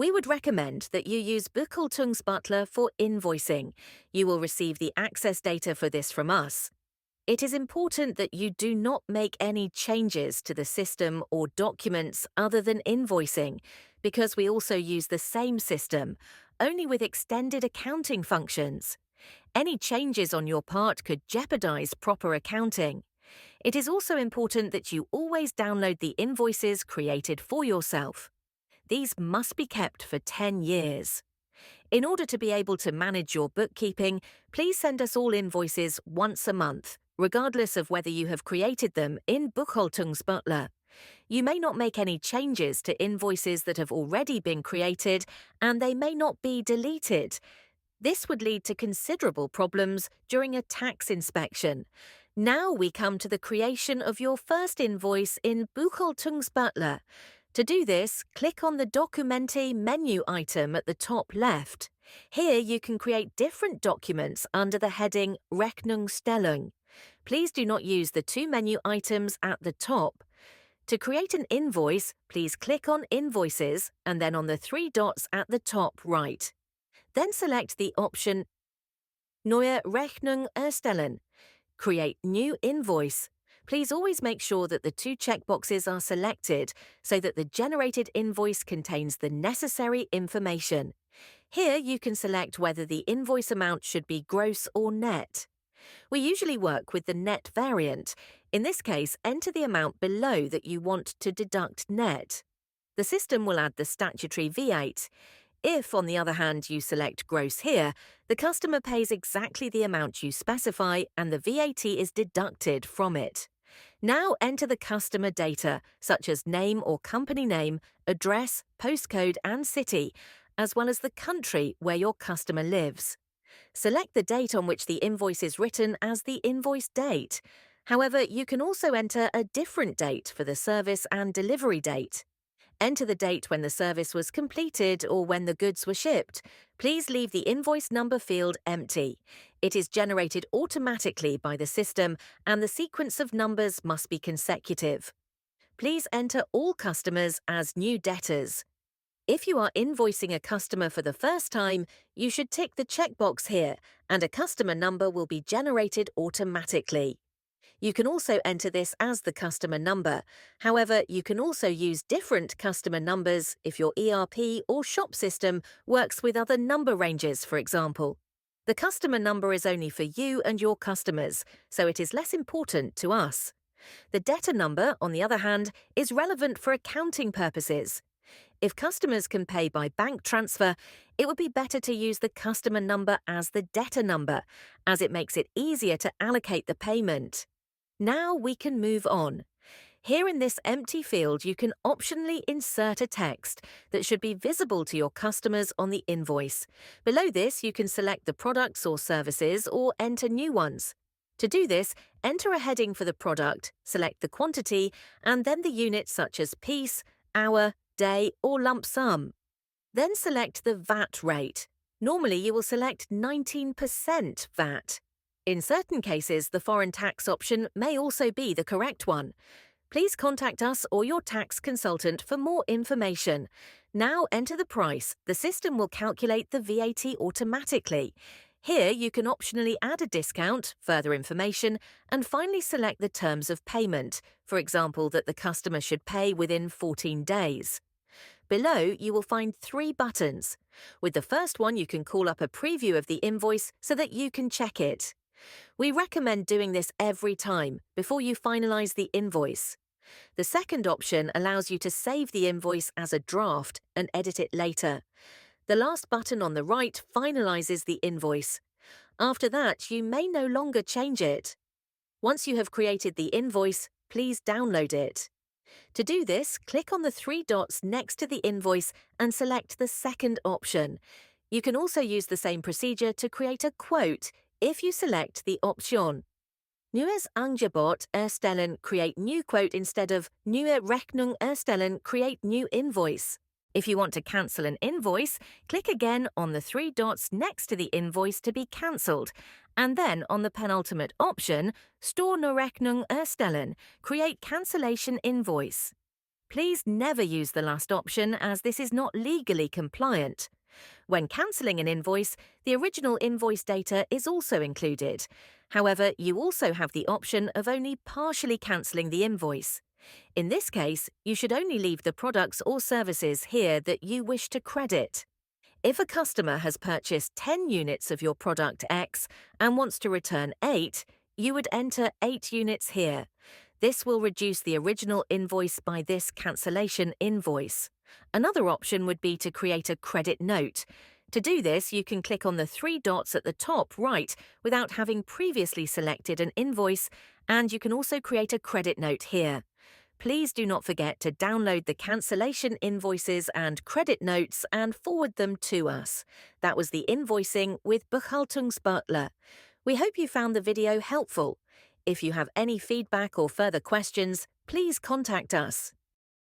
We would recommend that you use Buchhaltungsbutler for invoicing. You will receive the access data for this from us. It is important that you do not make any changes to the system or documents other than invoicing, because we also use the same system, only with extended accounting functions. Any changes on your part could jeopardize proper accounting. It is also important that you always download the invoices created for yourself. These must be kept for 10 years. In order to be able to manage your bookkeeping, please send us all invoices once a month, regardless of whether you have created them in Buchhaltungsbutler. You may not make any changes to invoices that have already been created, and they may not be deleted. This would lead to considerable problems during a tax inspection. Now we come to the creation of your first invoice in Buchhaltungsbutler. To do this, click on the Dokumente menu item at the top left. Here you can create different documents under the heading Rechnungsstellung. Please do not use the two menu items at the top. To create an invoice, please click on Invoices and then on the three dots at the top right. Then select the option Neue Rechnung erstellen. Create new invoice. Please always make sure that the two checkboxes are selected so that the generated invoice contains the necessary information. Here you can select whether the invoice amount should be gross or net. We usually work with the net variant. In this case, enter the amount below that you want to deduct net. The system will add the statutory V8. If, on the other hand, you select gross here, the customer pays exactly the amount you specify and the VAT is deducted from it. Now enter the customer data, such as name or company name, address, postcode and city, as well as the country where your customer lives. Select the date on which the invoice is written as the invoice date. However, you can also enter a different date for the service and delivery date. Enter the date when the service was completed or when the goods were shipped. Please leave the invoice number field empty. It is generated automatically by the system and the sequence of numbers must be consecutive. Please enter all customers as new debtors. If you are invoicing a customer for the first time, you should tick the checkbox here and a customer number will be generated automatically. You can also enter this as the customer number. However, you can also use different customer numbers if your ERP or shop system works with other number ranges, for example. The customer number is only for you and your customers, so it is less important to us. The debtor number, on the other hand, is relevant for accounting purposes. If customers can pay by bank transfer, it would be better to use the customer number as the debtor number, as it makes it easier to allocate the payment. Now we can move on. Here in this empty field, you can optionally insert a text that should be visible to your customers on the invoice. Below this, you can select the products or services or enter new ones. To do this, enter a heading for the product, select the quantity, and then the units such as piece, hour, day, or lump sum. Then select the VAT rate. Normally, you will select 19% VAT. In certain cases, the foreign tax option may also be the correct one. Please contact us or your tax consultant for more information. Now enter the price. The system will calculate the VAT automatically. Here you can optionally add a discount, further information, and finally select the terms of payment, for example that the customer should pay within 14 days. Below, you will find 3 buttons. With the first one, you can call up a preview of the invoice so that you can check it. We recommend doing this every time before you finalize the invoice. The second option allows you to save the invoice as a draft and edit it later. The last button on the right finalizes the invoice. After that, you may no longer change it. Once you have created the invoice, please download it. To do this, click on the 3 dots next to the invoice and select the second option. You can also use the same procedure to create a quote if you select the option. Neues Angebot erstellen, create new quote instead of Neue Rechnung erstellen, create new invoice. If you want to cancel an invoice, click again on the 3 dots next to the invoice to be cancelled, and then on the penultimate option, Stornorechnung erstellen, create cancellation invoice. Please never use the last option as this is not legally compliant. When cancelling an invoice, the original invoice data is also included. However, you also have the option of only partially cancelling the invoice. In this case, you should only leave the products or services here that you wish to credit. If a customer has purchased 10 units of your product X and wants to return 8, you would enter 8 units here. This will reduce the original invoice by this cancellation invoice. Another option would be to create a credit note. To do this, you can click on the 3 dots at the top right without having previously selected an invoice, and you can also create a credit note here. Please do not forget to download the cancellation invoices and credit notes and forward them to us. That was the invoicing with Buchhaltungsbutler. We hope you found the video helpful. If you have any feedback or further questions, please contact us.